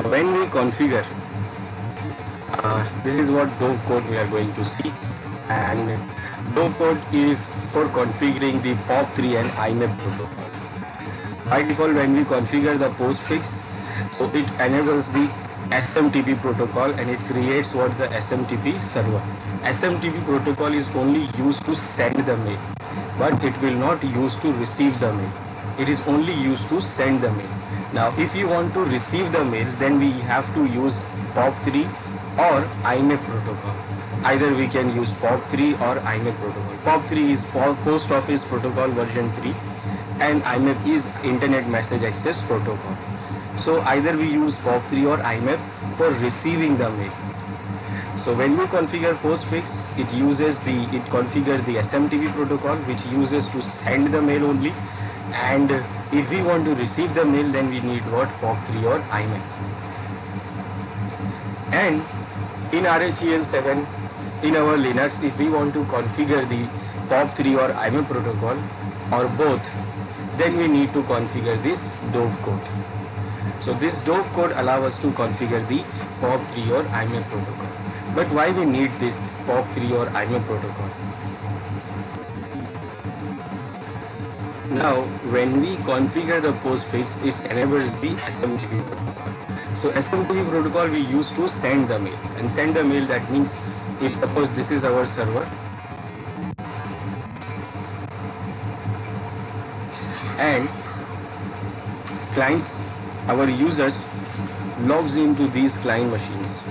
when we configure, this is what Dove code we are going to see, and Dove code is for configuring the POP3 and IMAP protocol. By default, when we configure the postfix, so it enables the SMTP protocol and it creates what the SMTP server. SMTP protocol is only used to send the mail, but it will not use to receive the mail. It is only used to send the mail. Now, if you want to receive the mail, then we have to use POP3 or IMAP protocol. Either we can use POP3 or IMAP protocol. POP3 is Post Office Protocol version 3 and IMAP is Internet Message Access Protocol. So either we use POP3 or IMAP for receiving the mail. So when we configure postfix, it configures the SMTP protocol, which uses to send the mail only. And if we want to receive the mail, then we need what? POP3 or IMAP. And in RHEL7, in our Linux, if we want to configure the POP3 or IMAP protocol or both, then we need to configure this Dove code. So this Dove code allows us to configure the POP3 or IMAP protocol. But why we need this POP3 or IMAP protocol? Now, when we configure the postfix, it enables the SMTP protocol. So SMTP protocol we use to send the mail, and send the mail, that means if suppose this is our server and clients, our users logs into these client machines.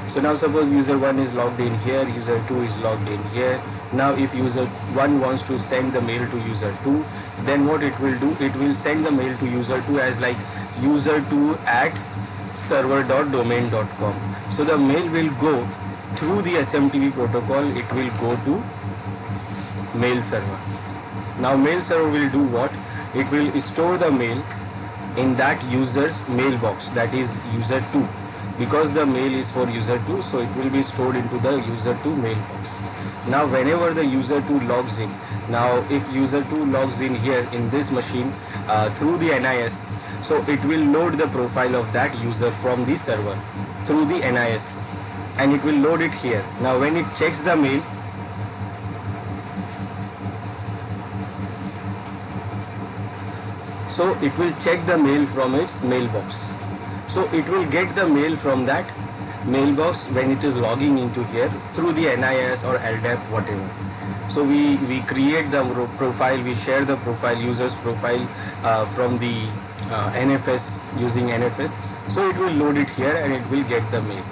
So now suppose user 1 is logged in here, user 2 is logged in here. Now if user 1 wants to send the mail to user 2, then what it will do, it will send the mail to user 2 as like user2@server.domain.com. So the mail will go through the SMTP protocol, it will go to mail server. Now mail server will do what? It will store the mail in that user's mailbox, that is user 2. Because the mail is for user 2, so it will be stored into the user 2 mailbox. Now whenever the user 2 logs in, now if user 2 logs in here in this machine through the NIS, so it will load the profile of that user from the server through the NIS and it will load it here. Now when it checks the mail, so it will check the mail from its mailbox. So it will get the mail from that mailbox when it is logging into here through the NIS or LDAP, whatever. So we create the profile, we share the profile, user's profile from the NFS, using NFS. So it will load it here and it will get the mail.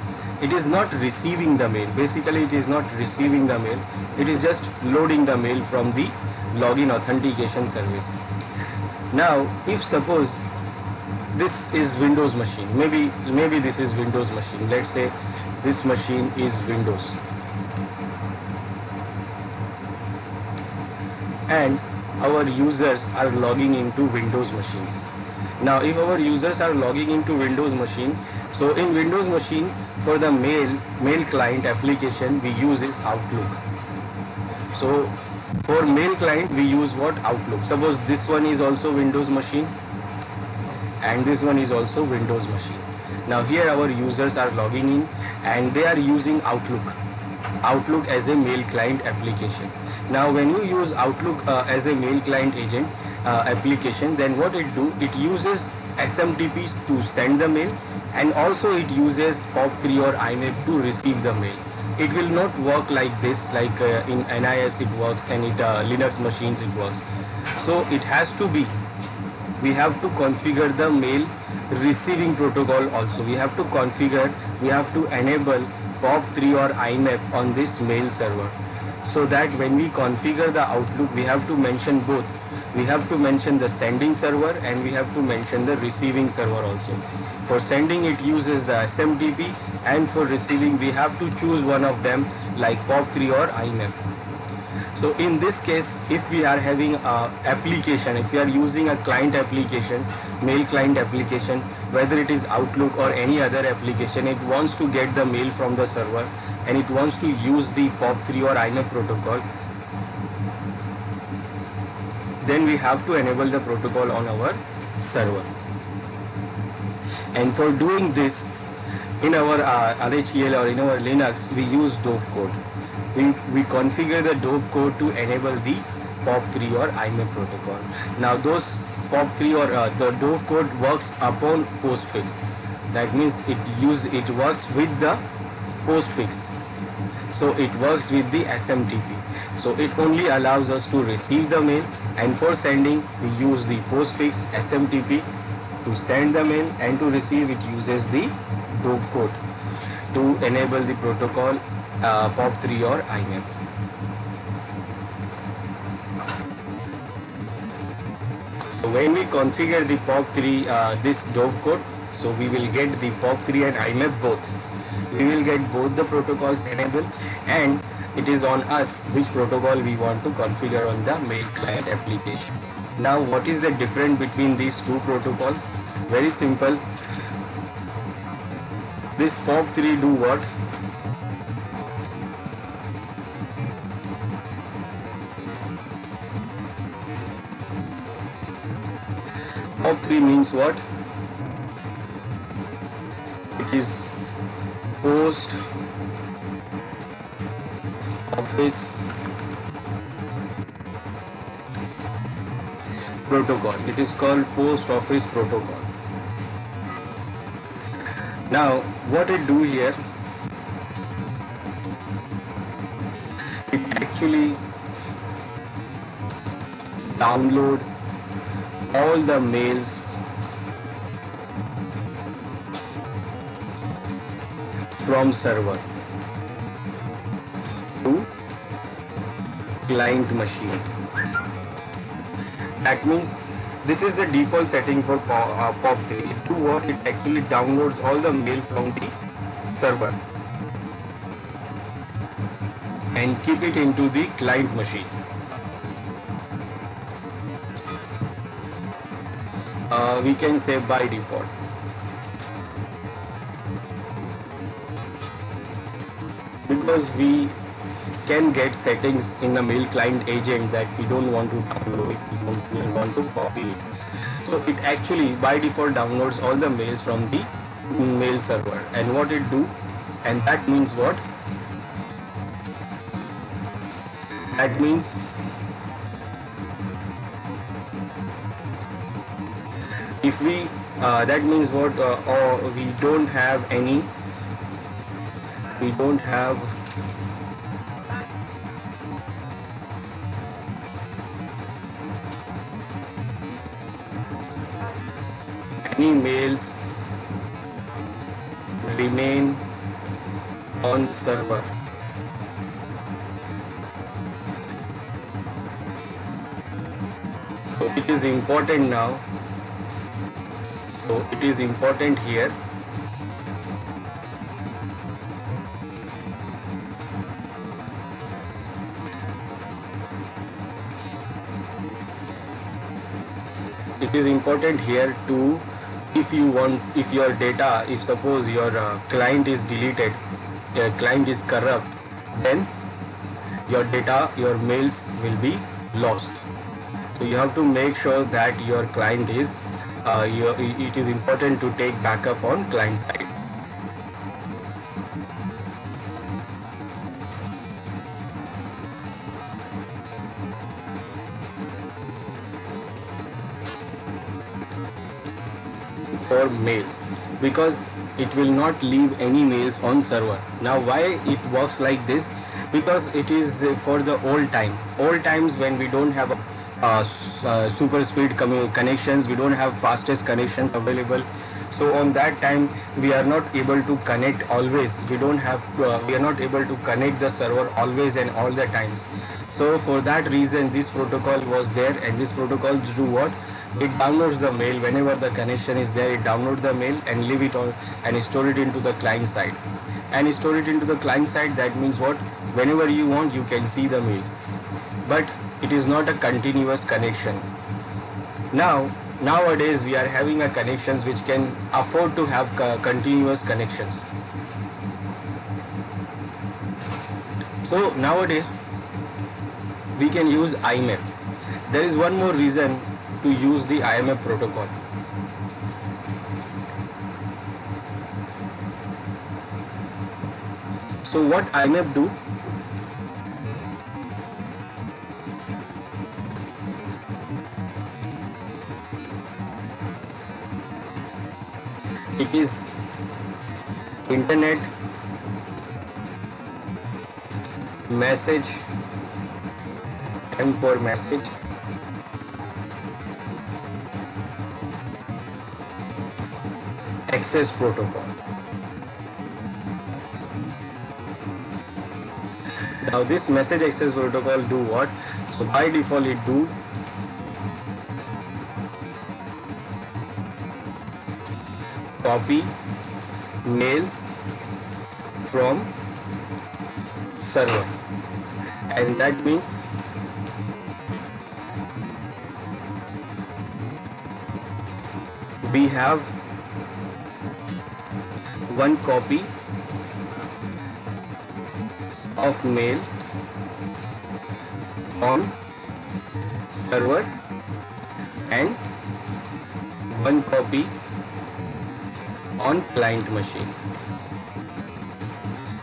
It is not receiving the mail. Basically it is not receiving the mail. It is just loading the mail from the login authentication service. Now if suppose this is Windows machine, maybe this is Windows machine, let's say this machine is Windows, and our users are logging into Windows machines. Now if our users are logging into Windows machine, so in Windows machine, for the mail client application we use is Outlook. So for mail client we use what? Outlook. Suppose this one is also Windows machine and this one is also Windows machine. Now here our users are logging in and they are using Outlook as a mail client application. Now when you use Outlook as a mail client agent application, then what it do, it uses SMTP to send the mail and also it uses POP3 or IMAP to receive the mail. It will not work like this, like in NIS it works and in Linux machines it works. So it has to be, we have to configure the mail receiving protocol also. We have to configure, we have to enable POP3 or IMAP on this mail server, so that when we configure the Outlook, we have to mention both. We have to mention the sending server and we have to mention the receiving server also. For sending it uses the SMTP and for receiving we have to choose one of them, like POP3 or IMAP. So in this case, if we are having a application, if we are using a client application, mail client application, whether it is Outlook or any other application, it wants to get the mail from the server and it wants to use the POP3 or IMAP protocol, then we have to enable the protocol on our server. And for doing this, in our RHEL or in our Linux, we use Dove code. We configure the Dove code to enable the POP3 or IMAP protocol. Now those POP3 or the Dove code works upon postfix. That means it works with the postfix. So it works with the SMTP. So it only allows us to receive the mail, and for sending we use the postfix SMTP to send the mail, and to receive it uses the Dove code to enable the protocol POP3 or IMAP. So when we configure the POP3 this Dove code, so we will get the POP3 and IMAP both. We will get both the protocols enabled, and it is on us which protocol we want to configure on the mail client application. Now what is the difference between these two protocols? Very simple. This POP3 do what? POP3 means what? It is post office protocol. It is called post office protocol. Now what it do here, it actually download all the mails from server to client machine. That means this is the default setting for POP3. To what? It actually downloads all the mail from the server and keep it into the client machine. We can say by default. Because we can get settings in the mail client agent that we don't want to download it, we don't want to copy it. So it actually by default downloads all the mails from the mail server. And what it do? And that means what? That means if we that means what? Or we don't have any mails remain on server. So it is important now. So it is important here. It is important here to, if your data, if suppose your client is deleted, your client is corrupt, then your data, your mails will be lost. So you have to make sure that your client is, it is important to take backup on client side. For mails, because it will not leave any mails on server. Now why it works like this? Because it is for the old times when we don't have super speed connections, we don't have fastest connections available. So on that time we are not able to connect always. We are not able to connect the server always and all the times. So for that reason this protocol was there, and this protocol do what? It downloads the mail whenever the connection is there. It downloads the mail and leave it on and store it into the client side. And store it into the client side, that means what? Whenever you want, you can see the mails. But it is not a continuous connection. Nowadays we are having a connections which can afford to have continuous connections. So nowadays we can use IMAP. There is one more reason to use the IMAP protocol. So what IMAP do? It is Internet Message, M for message, access protocol. Now this message access protocol do what? So by default it do copy mails from server, and that means we have one copy of mail on server and one copy on client machine.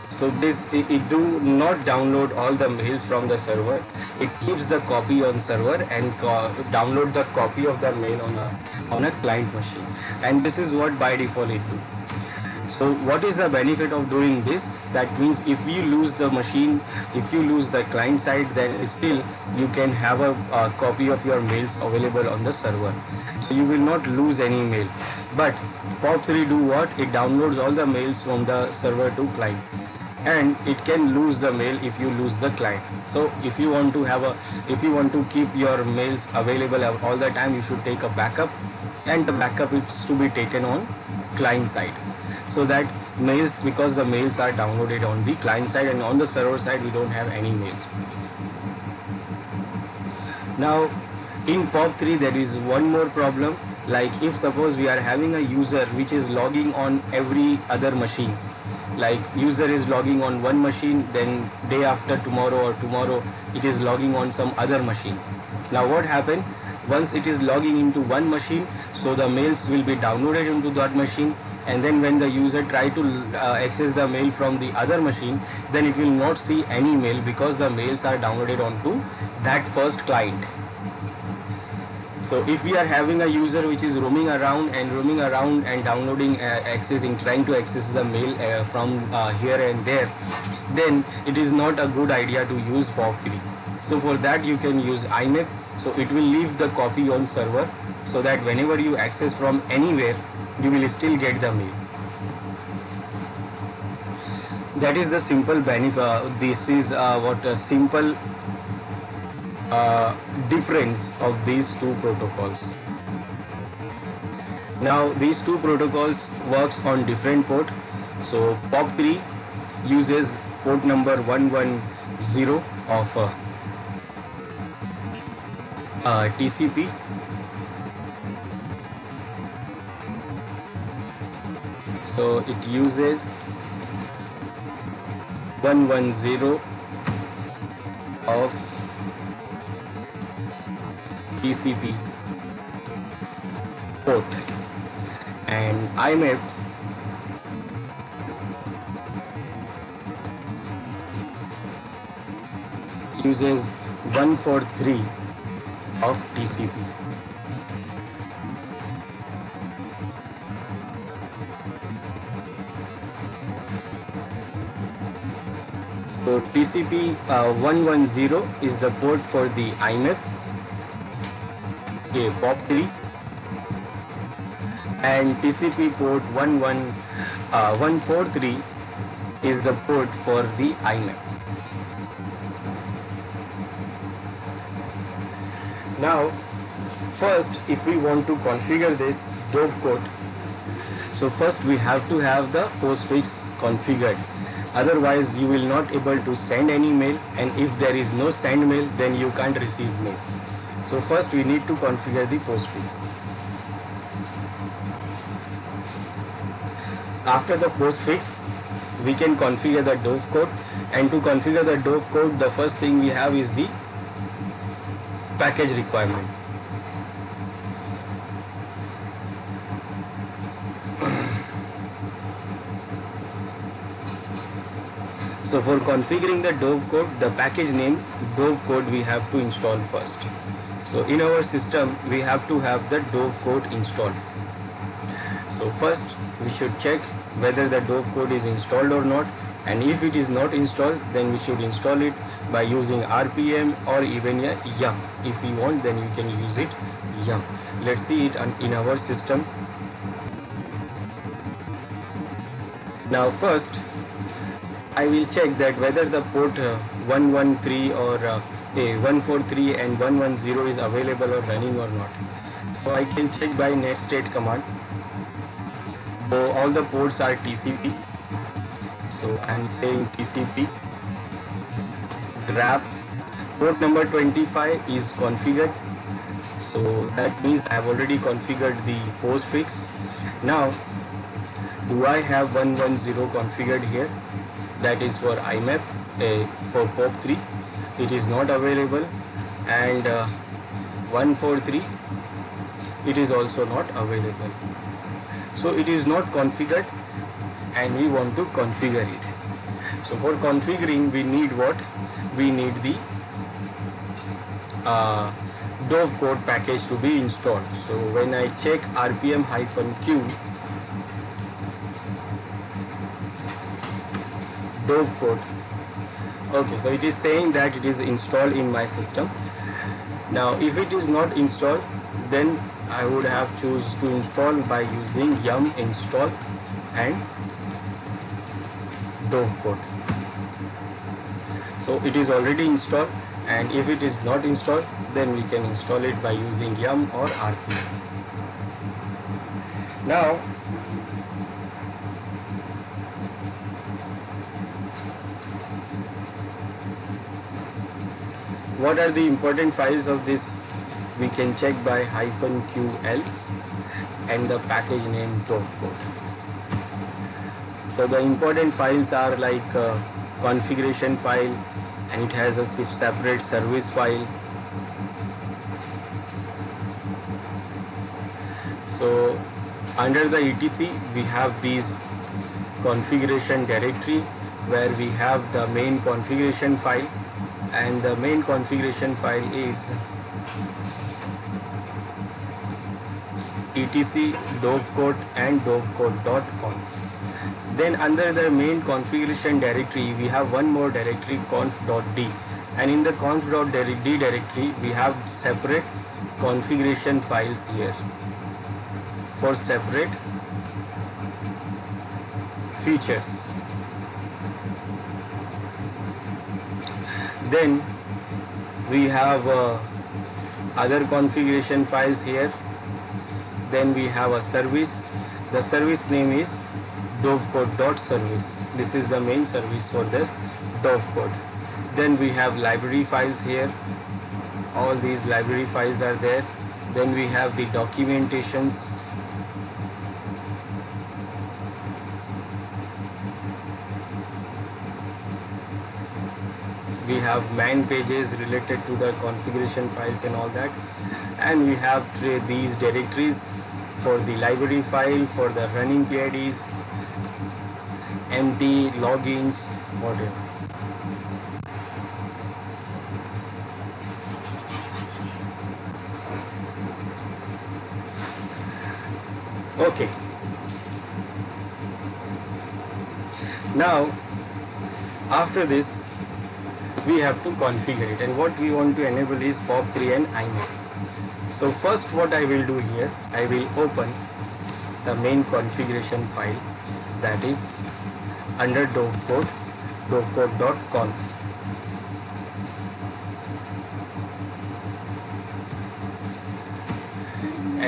So it do not download all the mails from the server. It keeps the copy on server and download the copy of the mail on a client machine. And this is what by default it do. So what is the benefit of doing this? That means if you lose the machine, if you lose the client side, then still you can have a copy of your mails available on the server. So you will not lose any mail. But POP3 do what? It downloads all the mails from the server to client, and it can lose the mail if you lose the client. So if you want to keep your mails available all the time, you should take a backup, and the backup is to be taken on client side, so that mails, because the mails are downloaded on the client side, and on the server side we don't have any mails. Now in POP3 there is one more problem. Like if suppose we are having a user which is logging on every other machines, like user is logging on one machine, then day after tomorrow or tomorrow it is logging on some other machine. Now what happened? Once it is logging into one machine, so the mails will be downloaded into that machine, and then when the user try to access the mail from the other machine, then it will not see any mail because the mails are downloaded onto that first client. So if we are having a user which is roaming around and downloading, trying to access the mail from here and there, then it is not a good idea to use POP3. So for that you can use IMAP. So it will leave the copy on server, so that whenever you access from anywhere, you will still get the mail. That is the simple benefit. This is what a simple difference of these two protocols. Now these two protocols works on different port. So POP3 uses port number 110 of TCP. So it uses 110 of TCP port, and IMAP uses 143 of TCP. So TCP 110 is the port for the IMAP, POP3, and TCP port 143 is the port for the IMAP. Now first, if we want to configure this dovecoat, so first we have to have the postfix configured. Otherwise you will not able to send any mail, and if there is no send mail, then you can't receive mails. So first we need to configure the postfix. After the postfix, we can configure the dovecoat, and to configure the dovecoat, the first thing we have is the package requirement. So So for configuring the Dove code, the package name Dove code we have to install first. So in our system we have to have the Dove code installed. So first we should check whether the Dove code is installed or not, and if it is not installed, then we should install it by using RPM or even a yum. If you want, then you can use it yum. Let's see it in our system. Now first I will check that whether the port 113 or 143 and 110 is available or running or not. So I can check by netstate command. So all the ports are TCP. So I am saying TCP grab port number 25 is configured. So that means I have already configured the postfix. Now do I have 110 configured here? That is for IMAP, for POP3 it is not available, and 143 it is also not available. So it is not configured and we want to configure it. So for configuring we need what? We need the Dove code package to be installed. So when I check rpm-q Dove code, okay, so it is saying that it is installed in my system. Now if it is not installed, then I would have choose to install by using yum install and Dove code. So it is already installed, and if it is not installed, then we can install it by using yum or RPM. Now what are the important files of this? We can check by -ql and the package name Dove code. So the important files are like configuration file, and it has a separate service file. So under the etc we have these configuration directory where we have the main configuration file, and the main configuration file is etc dovecode and dovecode.conf. Then under the main configuration directory we have one more directory, conf.d, and in the conf.d directory we have separate configuration files here for separate features. Then we have other configuration files here. Then we have a service. The service name is dovecode.service. This is the main service for the Dove code. Then we have library files here. All these library files are there. Then we have the documentations. We have man pages related to the configuration files and all that, and we have these directories for the library file, for the running PIDs, empty logins, whatever. Okay. Now after this we have to configure it, and what we want to enable is POP3 and IMAP. So first what I will do here, I will open the main configuration file, that is under dovecode, dovecode.conf.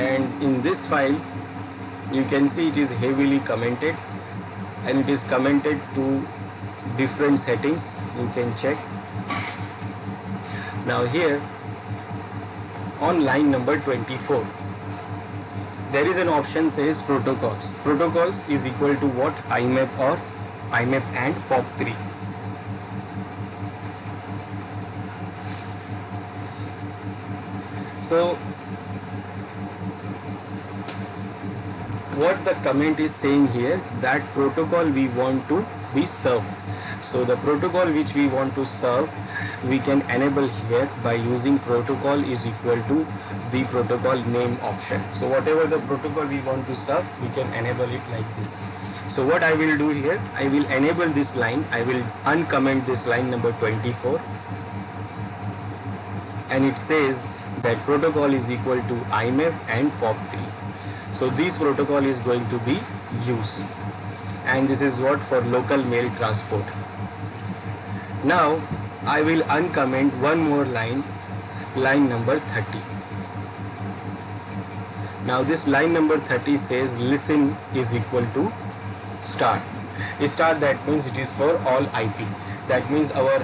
And in this file you can see it is heavily commented, and it is commented to different settings. You can check. Now here on line number 24 there is an option says protocols. Protocols is equal to what? IMAP or IMAP and POP3. So what the comment is saying here, that protocol we want to be served. So the protocol which we want to serve, we can enable here by using protocol is equal to the protocol name option. So whatever the protocol we want to serve, we can enable it like this. So what I will do here, I will enable this line, I will uncomment this line number 24, and it says that protocol is equal to IMAP and POP3. So this protocol is going to be used, and this is what for local mail transport. Now I will uncomment one more line, line number 30. Now this line number 30 says listen is equal to star. Star, that means it is for all IP. That means our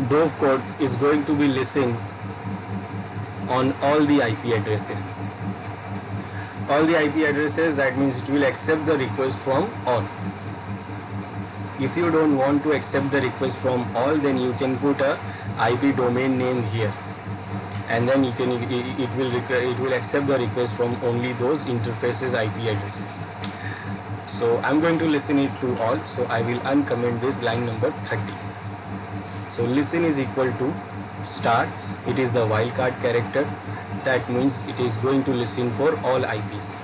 Dove code is going to be listening on all the IP addresses. All the IP addresses, that means it will accept the request from all. If you don't want to accept the request from all, then you can put a IP domain name here, and then you can it will accept the request from only those interfaces IP addresses. So I'm going to listen it to all, so I will uncomment this line number 30. So listen is equal to star, it is the wildcard character, that means it is going to listen for all IPs.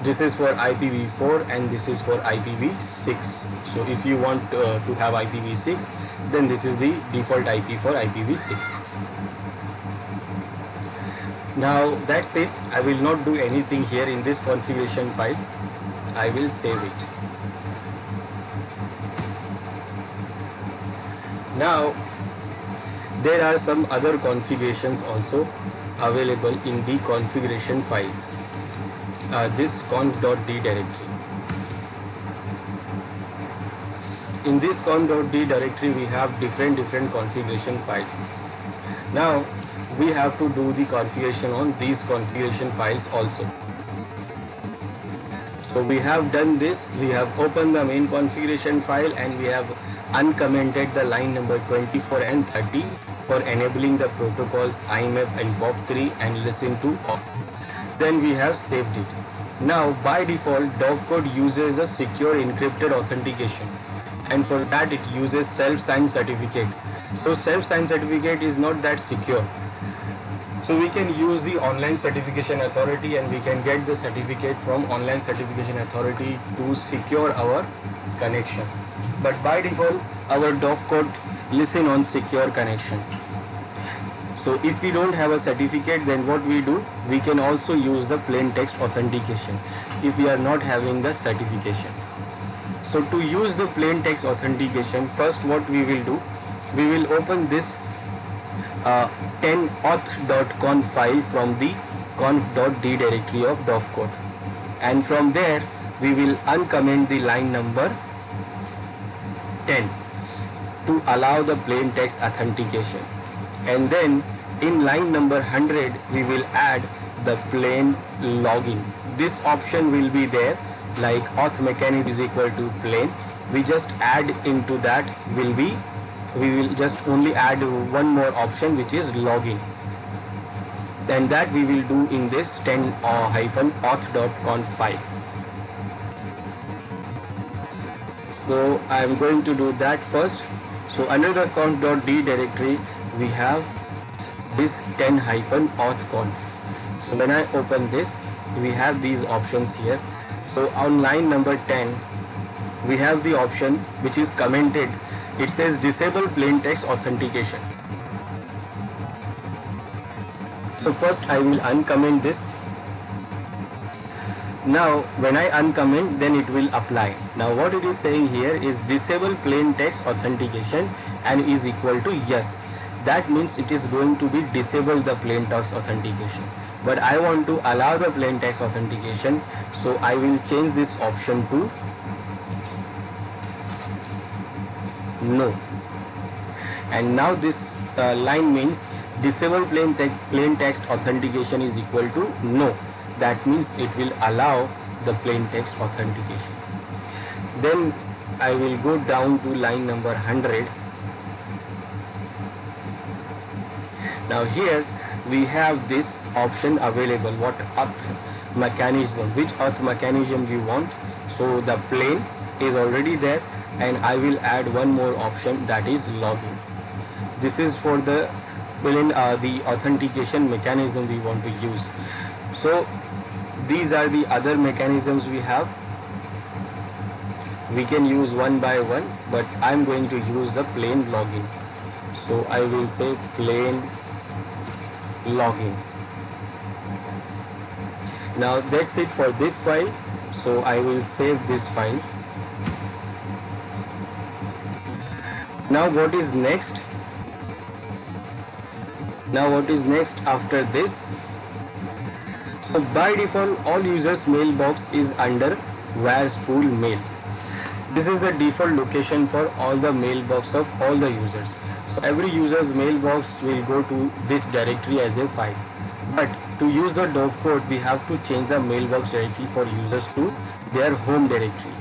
This is for IPv4 and this is for IPv6. So if you want to have IPv6, then this is the default IP for IPv6. Now that's it. I will not do anything here in this configuration file. I will save it. Now there are some other configurations also available in the configuration files. This conf.d directory. In this conf.d directory we have different configuration files. Now we have to do the configuration on these configuration files also. So we have done this, we have opened the main configuration file and we have uncommented the line number 24 and 30 for enabling the protocols IMAP and POP3 and listen to all. Then we have saved it. Now by default Dove code uses a secure encrypted authentication, and for that it uses self-signed certificate. So self-signed certificate is not that secure. So we can use the online certification authority and we can get the certificate from online certification authority to secure our connection. But by default our Dove code listen on secure connection. So if we don't have a certificate, then what we do, we can also use the plain text authentication if we are not having the certification. So to use the plain text authentication, first what we will do, we will open this 10auth.conf file from the conf.d directory of Dove code, and from there we will uncomment the line number 10 to allow the plain text authentication, and then in line number 100 we will add the plain login. This option will be there, like auth mechanism is equal to plain. We just add into that we will just only add one more option, which is login. Then that we will do in this 10-auth.conf file. So I am going to do that first. So under the conf.d directory we have this 10-auth.conf. So when I open this, we have these options here. So on line number 10 we have the option which is commented. It says disable plain text authentication. So first I will uncomment this. Now when I uncomment, then it will apply. Now what it is saying here is disable plain text authentication and is equal to yes. That means it is going to be disable the plain text authentication. But I want to allow the plain text authentication, so I will change this option to no. And now this line means disable plain text authentication is equal to no. That means it will allow the plain text authentication. Then I will go down to line number 100. Now here we have this option available, what which auth mechanism you want. So the plain is already there. and I will add one more option, that is login. This is for the the authentication mechanism we want to use. So these are the other mechanisms we have. We can use one by one, but I'm going to use the plain login. So I will say plain login. Now that's it for this file. So I will save this file. Now what is next? After this? So by default all users mailbox is under Whirlpool mail. This is the default location for all the mailbox of all the users. So every user's mailbox will go to this directory as a file. But to use the Dovecot, we have to change the mailbox directory for users to their home directory.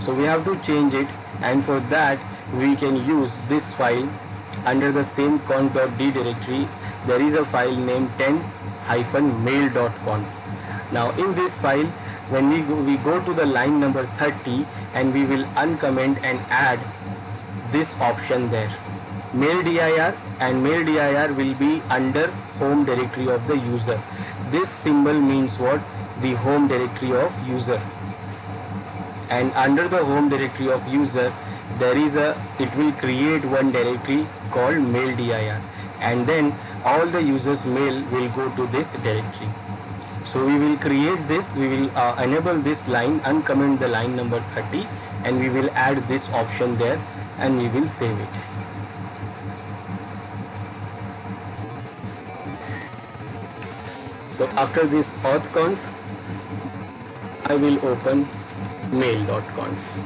So we have to change it, and for that we can use this file under the same conf.d directory. There is a file named 10-mail.conf. Now in this file, when we go to the line number 30, and we will uncomment and add this option there, mail dir, and mail dir will be under home directory of the user. This symbol means what? The home directory of user. And under the home directory of user, it will create one directory called mail dir, and then all the users mail will go to this directory. So we will create this, we will enable this line, uncomment the line number 30, and we will add this option there, and we will save it. So after this authconf, I will open mail.conf.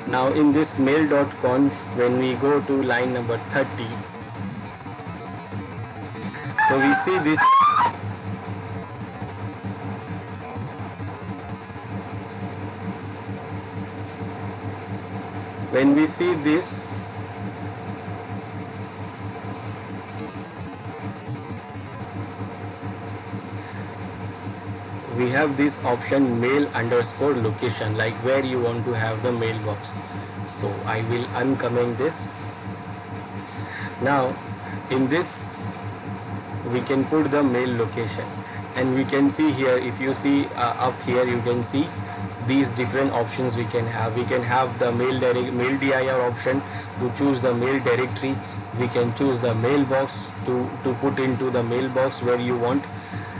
Now in this mail.conf, when we go to line number 30, so we see this. When we see this, we have this option mail underscore location, like where you want to have the mailbox. So I will uncomment this. Now in this we can put the mail location, and we can see here, if you see up here, you can see these different options we can have. We can have the mail dir option to choose the mail directory. We can choose the mailbox to put into the mailbox where you want.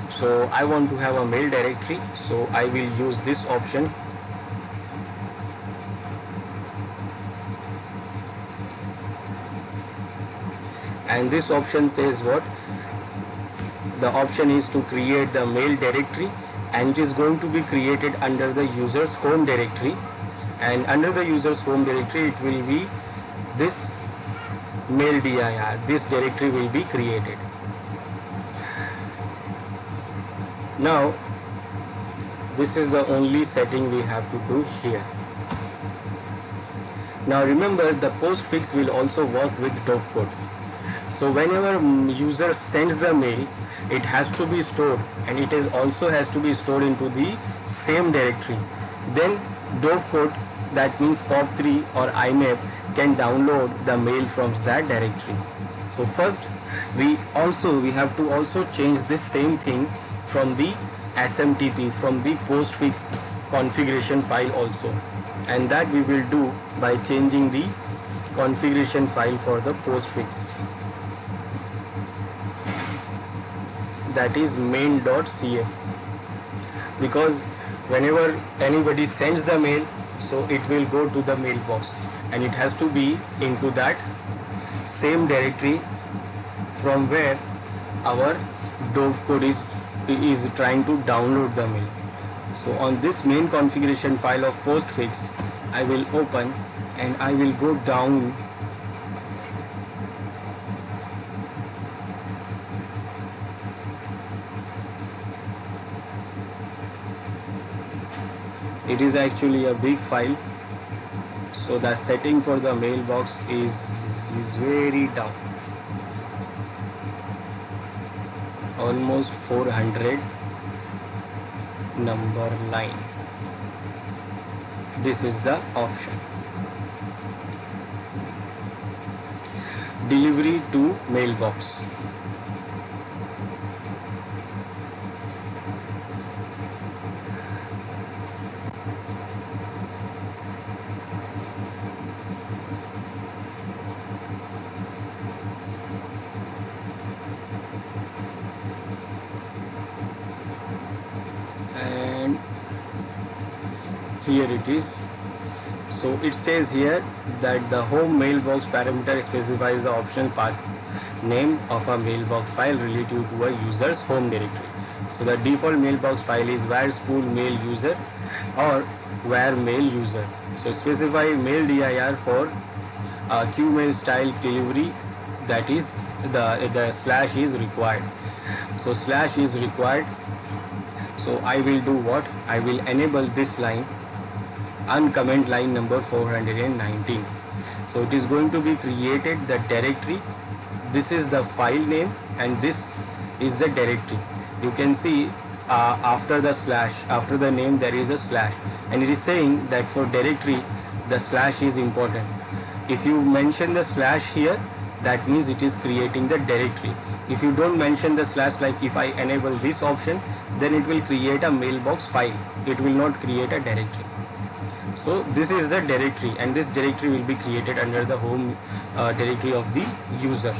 So I want to have a mail directory, so I will use this option. And this option says what? The option is to create the mail directory, and it is going to be created under the user's home directory, and under the user's home directory it will be this mail dir. This directory will be created. Now this is the only setting we have to do here. Now remember, the postfix will also work with Dovecot. So whenever user sends the mail, it has to be stored, and it is also has to be stored into the same directory. Then Dovecot, that means POP3 or IMAP, can download the mail from that directory. So first we have to also change this same thing from the SMTP, from the postfix configuration file also, and that we will do by changing the configuration file for the postfix, that is main.cf, because whenever anybody sends the mail, so it will go to the mailbox, and it has to be into that same directory from where our Dovecot is trying to download the mail. So on this main configuration file of postfix, I will open, and I will go down it is actually a big file, so the setting for the mailbox is very down. almost 400 number line. This is the option. Delivery to mailbox. And here it is. So it says here that the home mailbox parameter specifies the optional path name of a mailbox file relative to a user's home directory. So the default mailbox file is var spool mail user or var mail user. So specify mail dir for qmail style delivery, that is the slash is required. So slash is required. So I will do what? I will enable this line, uncomment line number 419. So it is going to be created the directory. This is the file name and this is the directory. You can see after the slash, after the name there is a slash, and it is saying that for directory the slash is important. If you mention the slash here, that means it is creating the directory. If you don't mention the slash, like if I enable this option, then it will create a mailbox file. It will not create a directory. So this is the directory, and this directory will be created under the home directory of the users.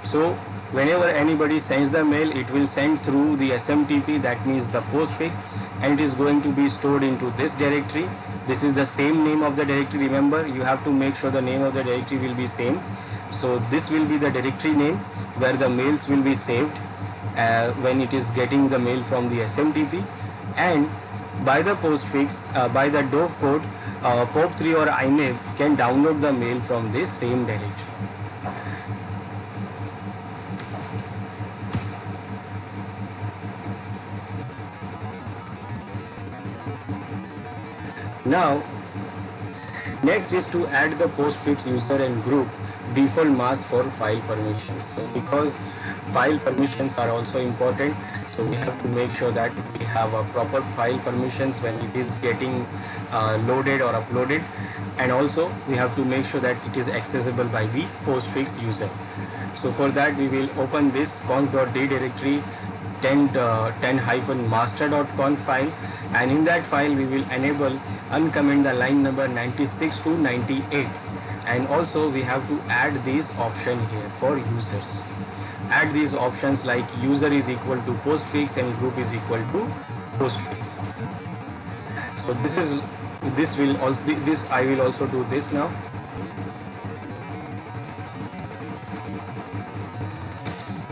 So whenever anybody sends the mail, it will send through the SMTP, that means the postfix, and it is going to be stored into this directory. This is the same name of the directory. Remember, you have to make sure the name of the directory will be same. So this will be the directory name where the mails will be saved when it is getting the mail from the SMTP, and by the postfix, by the Dove code, POP3 or INAVE can download the mail from this same directory. Now, next is to add the postfix user and group default mask for file permissions. So because file permissions are also important, so we have to make sure that we have a proper file permissions when it is getting loaded or uploaded, and also we have to make sure that it is accessible by the postfix user. So for that we will open this conf.d directory 10-master.conf file, and in that file we will enable uncomment the line number 96 to 98, and also we have to add this option here for users. Add these options like user is equal to postfix and group is equal to postfix. So this I will also do this now.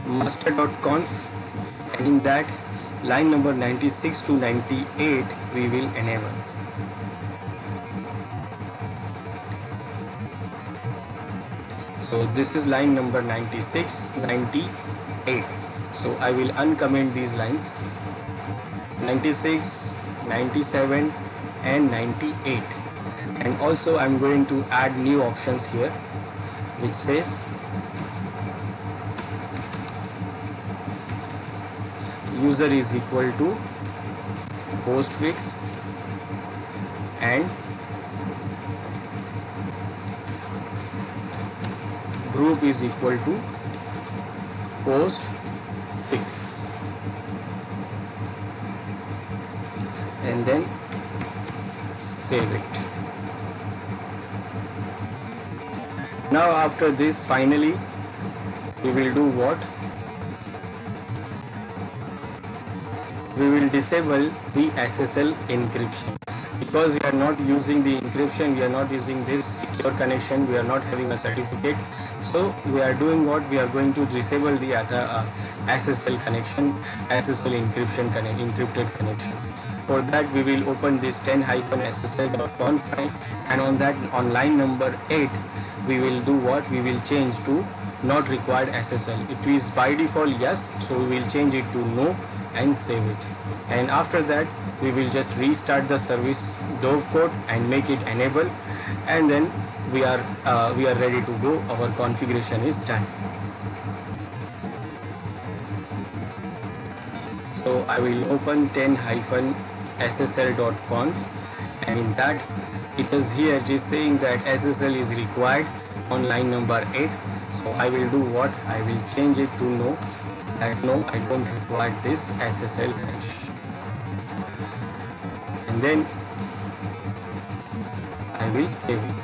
master.conf, and in that line number 96 to 98 we will enable. So this is line number 96, 98. So I will uncomment these lines 96, 97 and 98, and also I'm going to add new options here which says user is equal to postfix and group is equal to postfix, and then save it. Now after this, finally we will do what? We will disable the SSL encryption, because we are not using the encryption, we are not using this secure connection, we are not having a certificate. So we are doing what? We are going to disable the other SSL connection, SSL encryption encrypted connections. For that we will open this 10-ssl.conf file, and on that, on line number 8, we will do what? We will change to not required SSL. It is by default yes, so we will change it to no and save it. And after that we will just restart the service Dove code and make it enable, and then we are ready to go. Our configuration is done. So I will open 10-ssl.conf, and in that it is here, it is saying that SSL is required on line number 8. So I will do what? I will change it to no, that no, I don't require this SSL hash. And then I will save it.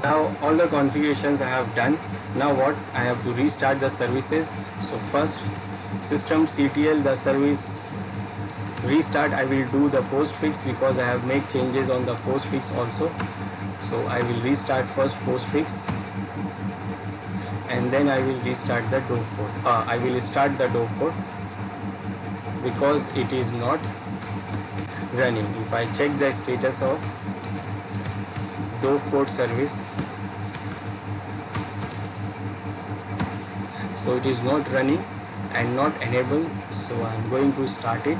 Now all the configurations I have done. Now what? I have to restart the services. So first, systemctl the service restart. I will do the postfix because I have made changes on the postfix also. So I will restart first postfix, and then I will restart the Dove port. I will start the Dove port because it is not running. If I check the status of Dove port service, so it is not running and not enabled. So I am going to start it,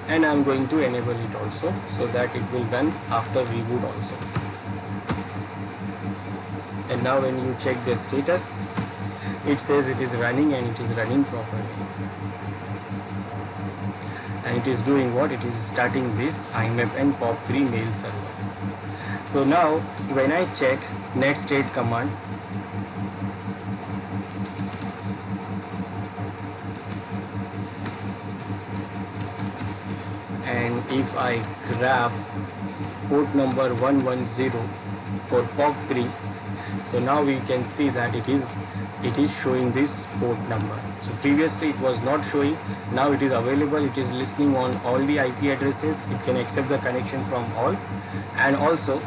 and I am going to enable it also, so that it will run after reboot also. And now when you check the status, it says it is running, and it is running properly. And it is doing what? It is starting this IMAP and POP3 mail server. So now when I check netstate command, and if I grab port number 110 for POP3, so now we can see that it is showing this port number. So previously it was not showing, now it is available. It is listening on all the IP addresses. It can accept the connection from all, and also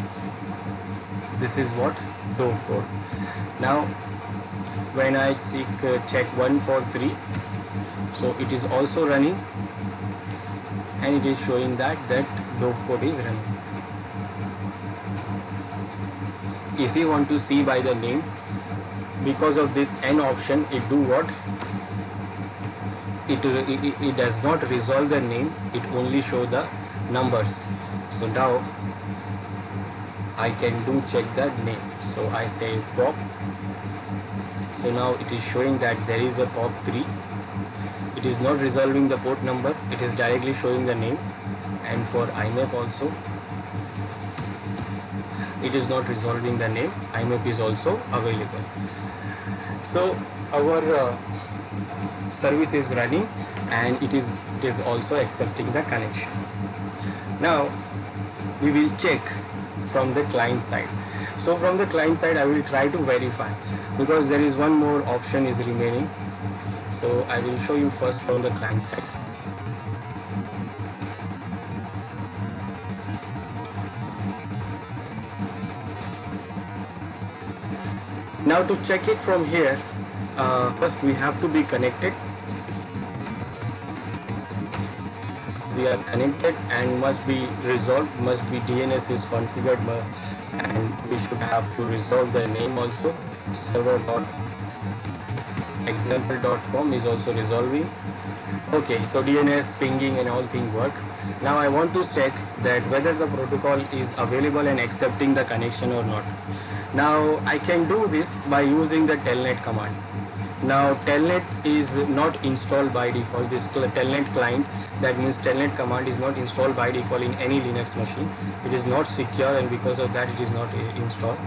this is what? Dove port. Now when I check 143, so it is also running, and it is showing that Dove port is running. If you want to see by the name, because of this N option, it do what? It does not resolve the name, it only show the numbers. So now I can do check the name. So I say POP. So now it is showing that there is a POP3. It is not resolving the port number, it is directly showing the name. And for IMAP also, it is not resolving the name. IMAP is also available. So our service is running, and it is also accepting the connection. Now we will check from the client side. So from the client side I will try to verify, because there is one more option is remaining. So I will show you first from the client side. Now to check it from here, first we have to be connected. We are connected and must be resolved, must be DNS is configured, and we should have to resolve the name also. server.example.com is also resolving. Okay, so DNS, pinging and all things work. Now I want to check that whether the protocol is available and accepting the connection or not. Now I can do this by using the telnet command. Now telnet is not installed by default. This telnet client, that means telnet command is not installed by default in any Linux machine. It is not secure, and because of that it is not installed.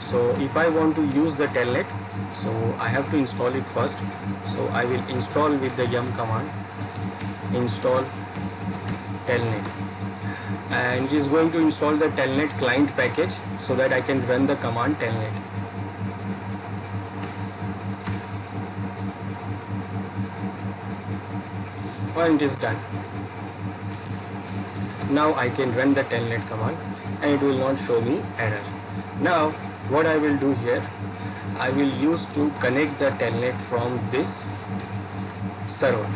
So if I want to use the telnet, so I have to install it first. So I will install with the yum command, install telnet, and it is going to install the telnet client package so that I can run the command telnet. And it is done. Now I can run the telnet command, and it will not show me error. Now what I will do here, I will use to connect the telnet from this server.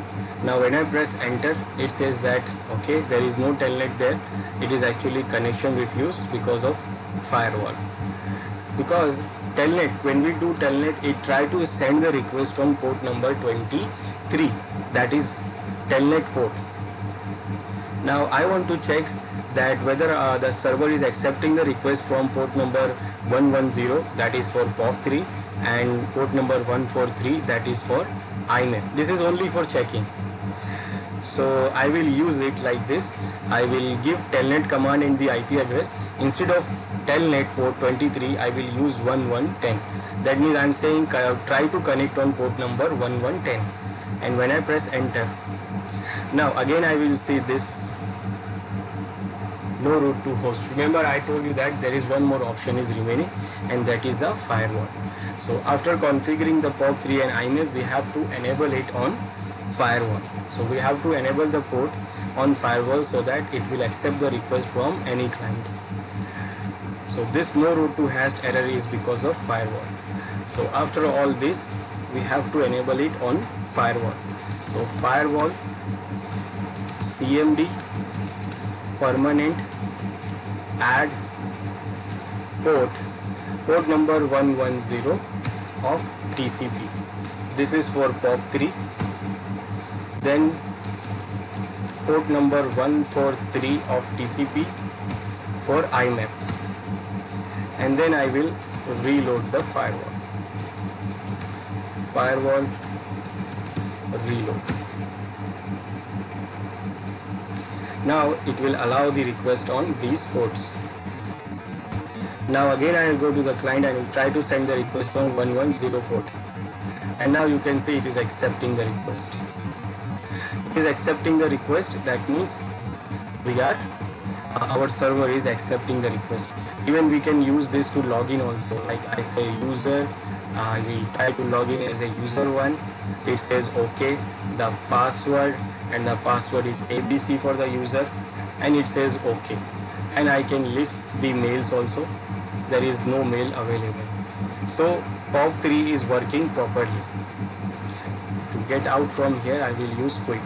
Now when I press enter, it says that okay, there is no telnet there. It is actually connection refused because of firewall. Because telnet, when we do telnet, it try to send the request from port number 23, that is telnet port. Now I want to check that whether the server is accepting the request from port number 110, that is for POP3, and port number 143, that is for IMAP. This is only for checking. So I will use it like this. I will give telnet command in the IP address. Instead of telnet port 23, I will use 1110. That means I am saying try to connect on port number 1110. And when I press enter, now again I will see this no route to host. Remember I told you that there is one more option is remaining, and that is the firewall. So after configuring the POP3 and IMAP, we have to enable it on firewall. So we have to enable the port on firewall so that it will accept the request from any client. So this no route to host error is because of firewall. So after all this, we have to enable it on firewall. So firewall cmd permanent add port number 110 of TCP. This is for POP3. Then port number 143 of TCP for IMAP, and then I will reload the firewall. Firewall reload. Now it will allow the request on these ports. Now again I will go to the client and will try to send the request on 110 port, and now you can see it is accepting the request. It is accepting the request. That means we are our server is accepting the request. Even we can use this to log in also. Like I say user, we try to log in as a user 1. It says OK. The password and the password is ABC for the user, and it says OK. And I can list the mails also. There is no mail available. So POP3 is working properly. To get out from here, I will use quit.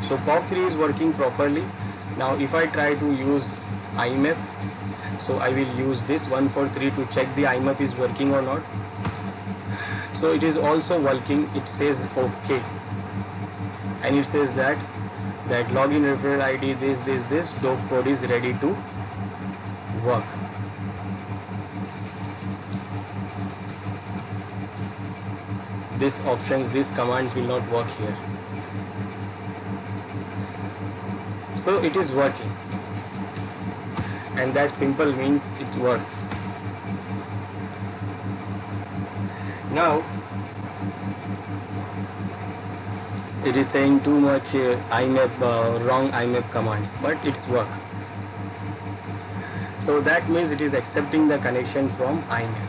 So POP3 is working properly. Now if I try to use IMAP, so I will use this 143 to check the IMAP is working or not. So it is also working. It says OK, and it says that login referral ID this Dove code is ready to work. This options, these commands will not work here. So it is working, and that simple means it works. Now it is saying too much IMAP, wrong IMAP commands, but it's work. So that means it is accepting the connection from IMAP.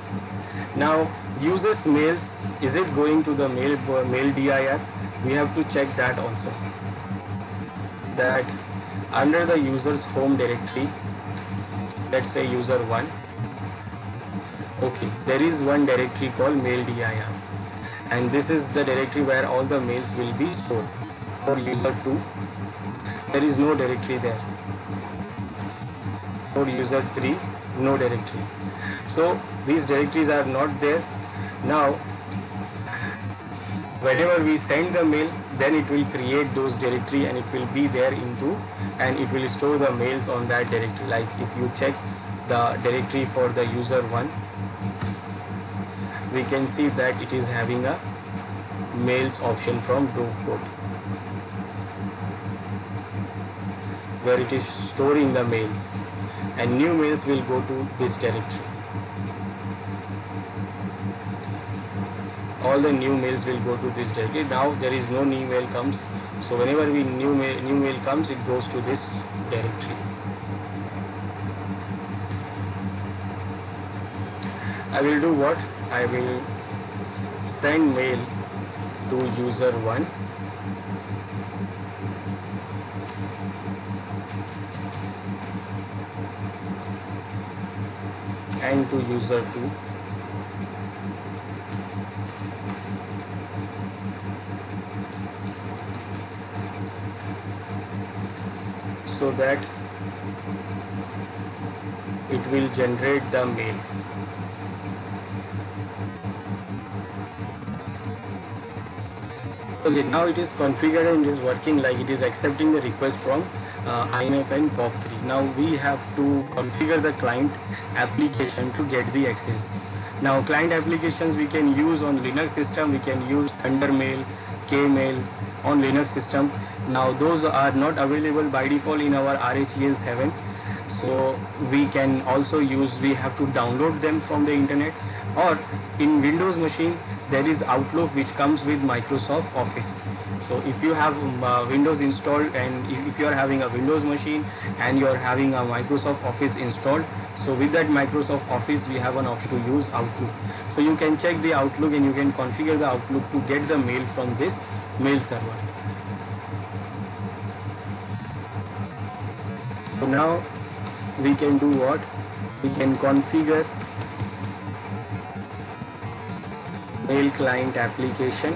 Now users mails, is it going to the mail dir? We have to check that also. That under the user's home directory, let's say user 1, okay, there is one directory called mail dir, and this is the directory where all the mails will be stored. For user 2, there is no directory there. For user 3, no directory. So these directories are not there. Now whenever we send the mail, then it will create those directory and it will be there into, and it will store the mails on that directory. Like if you check the directory for the user 1, we can see that it is having a mails option from Dove code, where it is storing the mails, and new mails will go to this directory. All the new mails will go to this directory. Now there is no new mail comes, so whenever new mail comes, it goes to this directory. I will do what? I will send mail to user 1, and to user 2. So that it will generate the mail. Okay, now it is configured and it is working, like it is accepting the request from IMAP and POP3. Now we have to configure the client application to get the access. Now client applications we can use on Linux system, we can use Thundermail, Kmail on Linux system. Now those are not available by default in our RHEL 7. So we can also use, we have to download them from the internet, or in Windows machine there is Outlook which comes with Microsoft Office. So if you have Windows installed, and if you are having a Windows machine and you are having a Microsoft Office installed, so with that Microsoft Office we have an option to use Outlook. So you can check the Outlook and you can configure the Outlook to get the mail from this mail server. So now we can do what? We can configure mail client application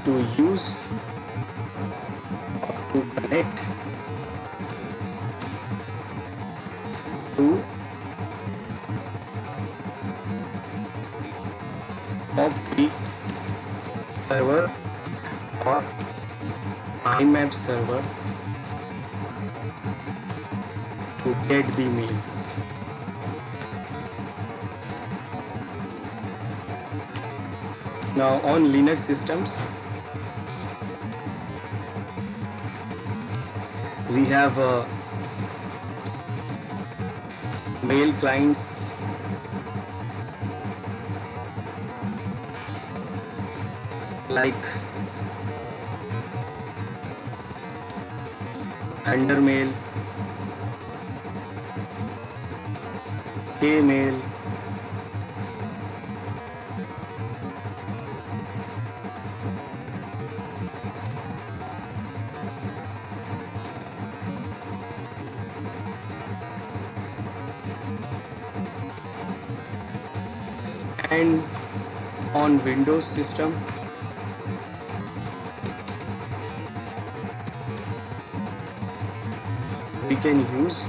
to use or to connect to POP3 server or IMAP server to get the mails. Now on Linux systems we have mail clients like Thundermail, Kmail, and on Windows system we can use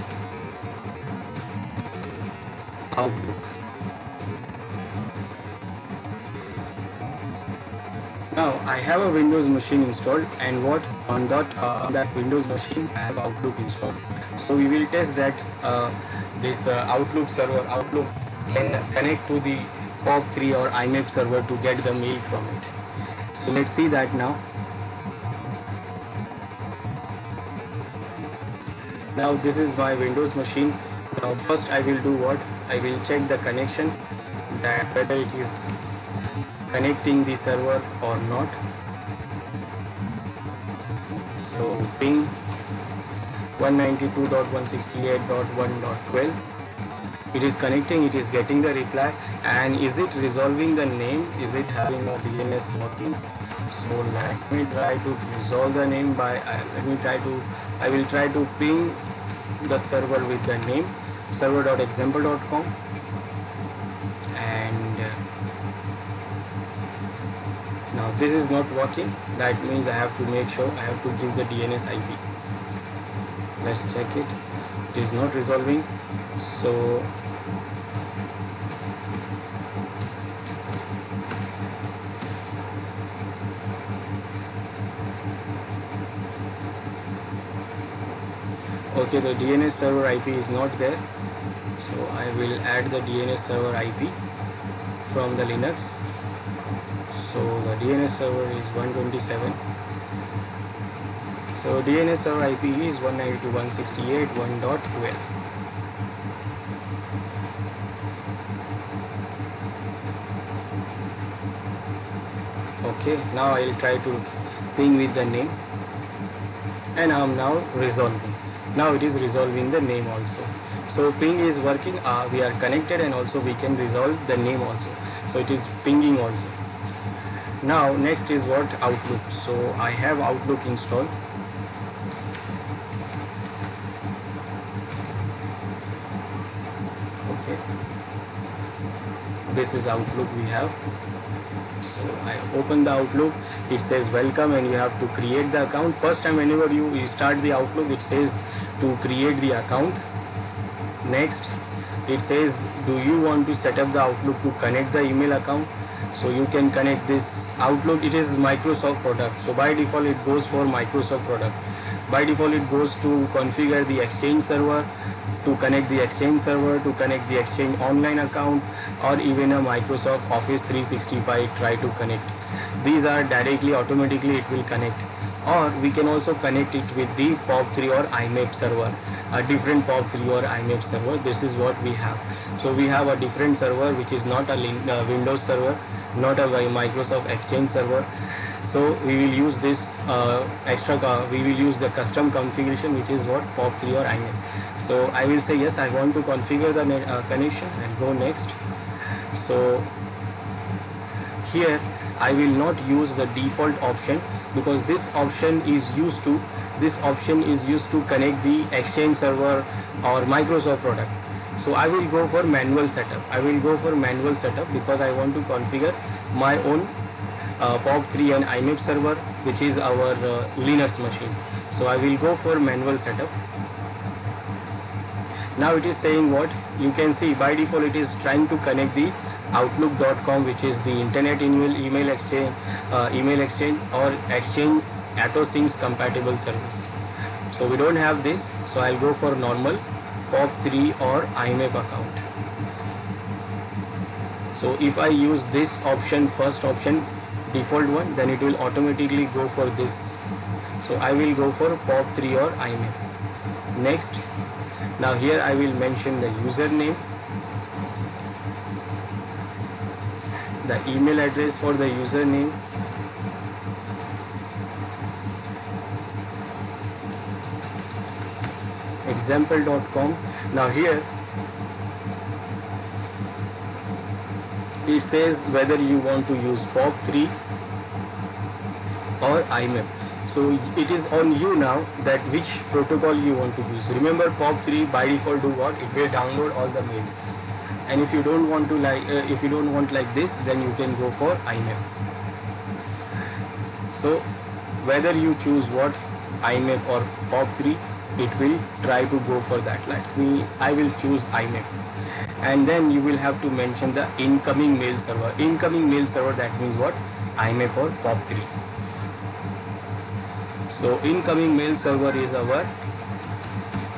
Outlook. Now I have a Windows machine installed, and what on that Windows machine I have Outlook installed. So we will test that this Outlook server, Outlook can connect to the POP3 or IMAP server to get the mail from it. So let's see that now. Now this is my Windows machine. Now first I will do what? I will check the connection, that whether it is connecting the server or not. So ping 192.168.1.12. It is connecting, it is getting the reply, and is it resolving the name? Is it having a DNS working? So let me try to resolve the name by I will try to ping the server with the name server.example.com, and now this is not working. That means I have to make sure I have to give the DNS IP. Let's check it. It is not resolving. So okay, the DNS server IP is not there, so I will add the DNS server IP from the Linux. So the DNS server is 127. So DNS server IP is 192.168.1.12. Okay, now I will try to ping with the name, and I am now resolving. Now it is resolving the name also. So ping is working, we are connected, and also we can resolve the name also. So it is pinging also. Now next is what? Outlook. So I have Outlook installed. Okay, this is Outlook we have. So I open the Outlook, it says welcome, and you have to create the account. First time whenever you start the Outlook, it says to create the account. Next it says, do you want to set up the Outlook to connect the email account? So you can connect this Outlook. It is Microsoft product, so by default it goes for Microsoft product, By default it goes to configure the Exchange server, to connect the Exchange server, to connect the Exchange online account, or even a Microsoft Office 365 try to connect. These are directly automatically it will connect, or we can also connect it with the POP3 or IMAP server, a different POP3 or IMAP server. This is what we have. So we have a different server which is not a Windows server, not a Microsoft Exchange server. So we will use this we will use the custom configuration, which is what POP3 or IMAP. So I will say yes, I want to configure the connection and go next. So here I will not use the default option, because this option is used to connect the Exchange server or Microsoft product. So I will go for manual setup. Because I want to configure my own POP3 and IMAP server, which is our Linux machine. So I will go for manual setup. Now it is saying what you can see by default it is trying to connect the outlook.com, which is the internet email exchange or Exchange AutoSyncs compatible service. So we don't have this, so I'll go for normal POP3 or IMAP account. So if I use this option, first option, default one, then it will automatically go for this. So I will go for POP3 or IMAP. Next. Now here I will mention the username, the email address for the username, example.com. Now here it says whether you want to use POP3 or IMAP. So it is on you now that which protocol you want to use. Remember, POP3 by default do what? It will download all the mails. And if you don't want to like this, then you can go for IMAP. So whether you choose what, IMAP or POP3, it will try to go for that. I will choose IMAP. And then you will have to mention the incoming mail server. Incoming mail server, that means what? IMAP or POP3. So incoming mail server is our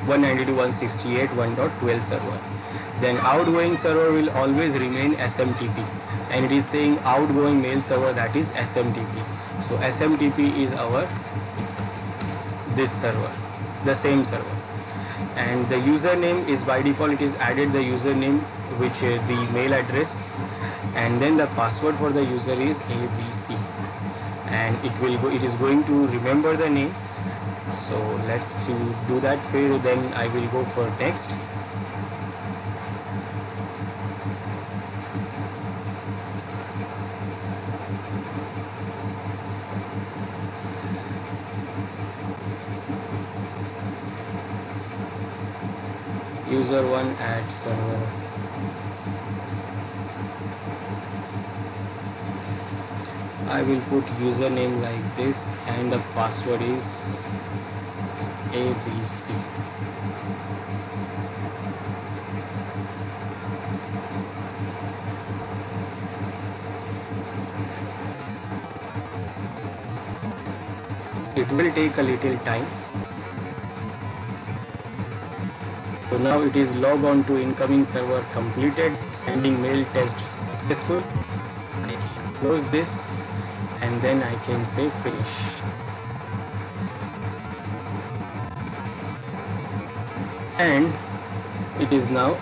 192.168.1.12 server. Then outgoing server will always remain SMTP, and it is saying outgoing mail server, that is SMTP. So SMTP is our this server, the same server. And the username is by default it is added the username, which the mail address, and then the password for the user is ABC, and it is going to remember the name. So let's do that field. Then I will go for next. User1 add server. I will put username like this, and the password is ABC. It will take a little time. So now it is log on to incoming server completed, sending mail test successful. I can close this and then I can say finish. And it is now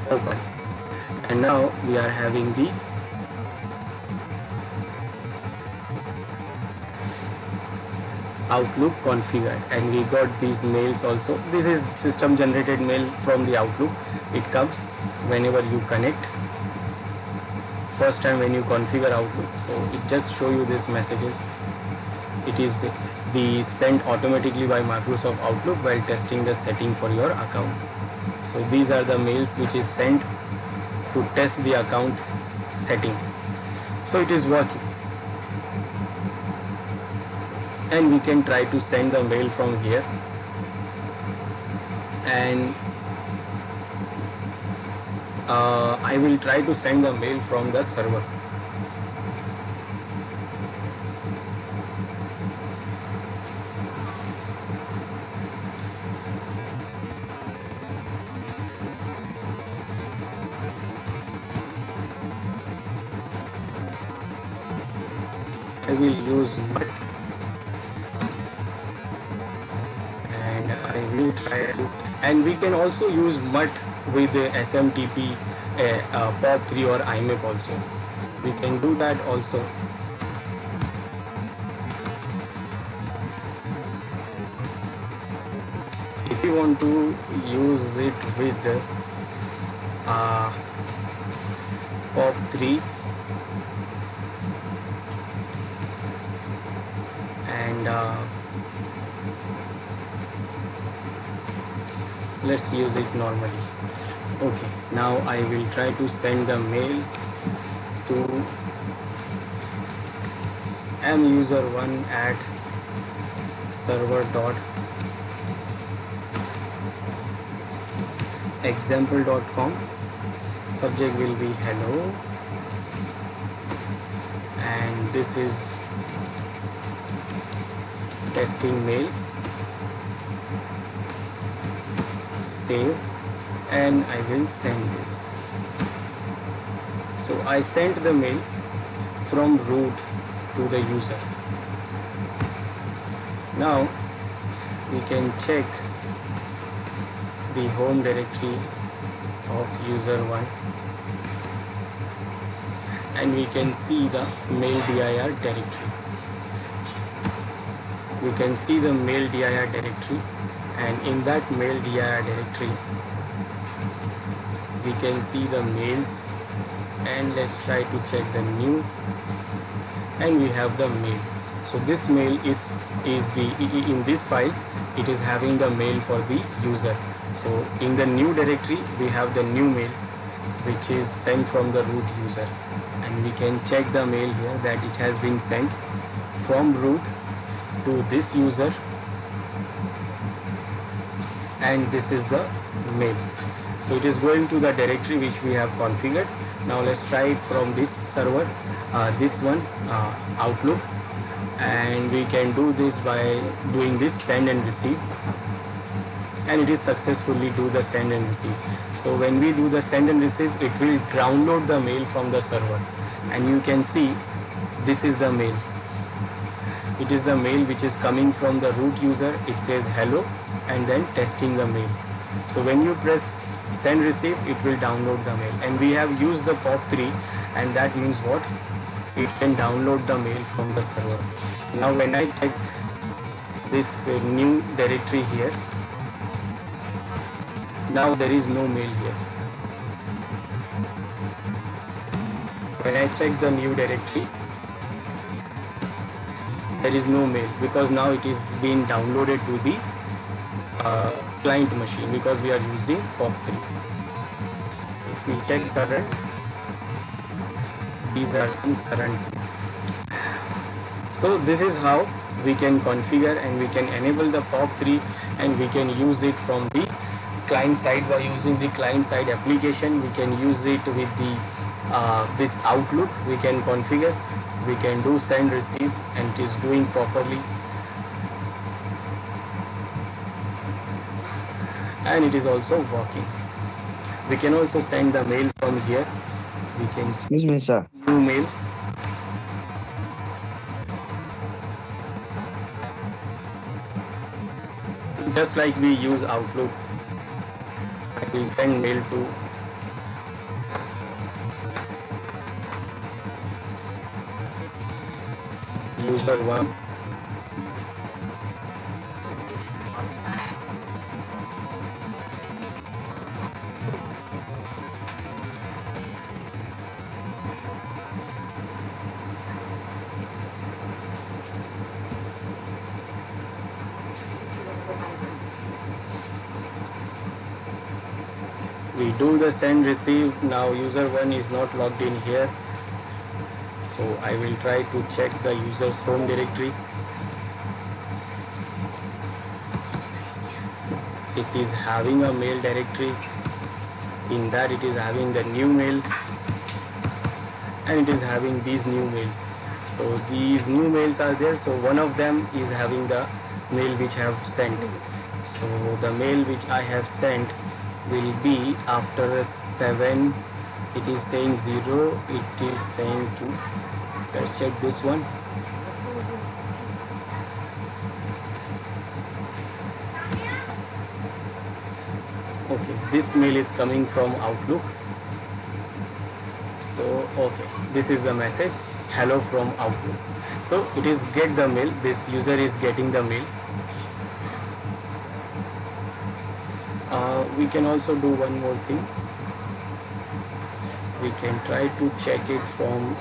open. And now we are having the Outlook configured, and we got these mails also. This is system generated mail from the Outlook. It comes whenever you connect, first time when you configure Outlook. So it just show you these messages. It is the sent automatically by Microsoft Outlook while testing the setting for your account. So these are the mails which is sent to test the account settings. So it is working. And we can try to send the mail from here, and I will try to send the mail from the server. I will use MUT, and I will try to, and we can also use MUT with SMTP, POP3 or IMAP also. We can do that also. If you want to use it with POP3 and let's use it normally. Okay, now I will try to send the mail to muser1 at server.example.com. Subject will be hello, and this is testing mail. Save, and I will send this. So I sent the mail from root to the user. Now we can check the home directory of user1, and we can see the mail dir directory. We can see the mail dir directory, and in that mail dir directory we can see the mails, and let's try to check the new, and we have the mail. So this mail is the, in this file it is having the mail for the user. So in the new directory we have the new mail which is sent from the root user, and we can check the mail here that it has been sent from root to this user, and this is the mail. So it is going to the directory which we have configured. Now let's try it from this server, this one, Outlook, and we can do this by doing this send and receive, and it is successfully do the send and receive. So when we do the send and receive, it will download the mail from the server, and you can see this is the mail. It is the mail which is coming from the root user. It says hello and then testing the mail. So when you press send receive, it will download the mail, and we have used the POP3, and that means what? It can download the mail from the server. Now when I check this new directory here, now there is no mail here. When I check the new directory, there is no mail, because now it is being downloaded to the client machine, because we are using POP3. If we check current, these are some current things. So this is how we can configure and we can enable the POP3, and we can use it from the client side by using the client side application. We can use it with the this Outlook. We can configure, we can do send receive, and it is doing properly, and it is also working. We can also send the mail from here. We can Excuse me, sir. new mail. Just like we use Outlook, I will send mail to user1. We do the send receive. Now user1 is not logged in here, so I will try to check the user's home directory. This is having a mail directory. In that it is having the new mail, and it is having these new mails. So these new mails are there. So one of them is having the mail which I have sent. So the mail which I have sent will be after 7. It is saying 0. It is saying 2. Let's check this one. this mail is coming from Outlook. So okay, this is the message, hello from Outlook. So it is get the mail, this user is getting the mail. We can also do one more thing. We can try to check it from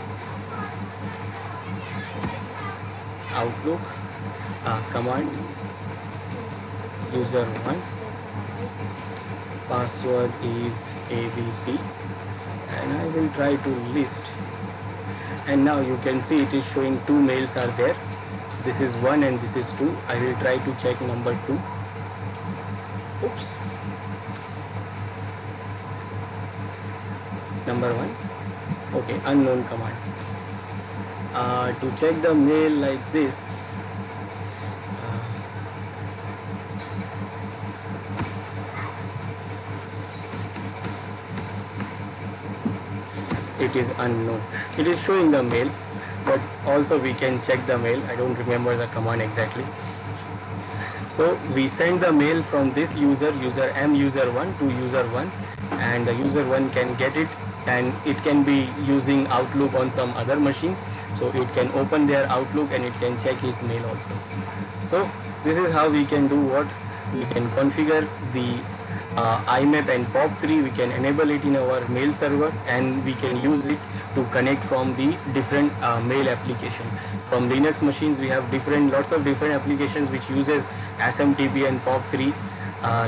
Outlook. Command user1, password is ABC, and I will try to list. And now you can see it is showing two mails are there. This is 1 and this is 2. I will try to check number 2. Oops. Number 1. Okay, unknown command. To check the mail like this, it is unknown. It is showing the mail, but also we can check the mail. I don't remember the command exactly. So we send the mail from this user M user1 to user1, and the user1 can get it, and it can be using Outlook on some other machine. So it can open their Outlook and it can check his mail also. So this is how we can do what? We can configure the IMAP and POP3. We can enable it in our mail server, and we can use it to connect from the different mail application. From Linux machines we have lots of different applications which uses SMTP and POP3,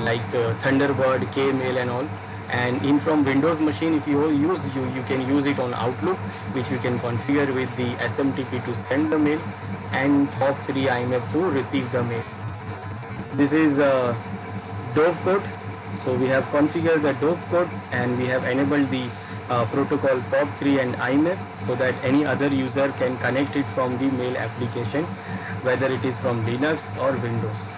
like Thunderbird, Kmail and all. And from Windows machine, if you can use it on Outlook, which you can configure with the SMTP to send the mail and POP3 IMAP to receive the mail. This is Dovecot. So we have configured the Dovecot, and we have enabled the protocol POP3 and IMAP, so that any other user can connect it from the mail application, whether it is from Linux or Windows.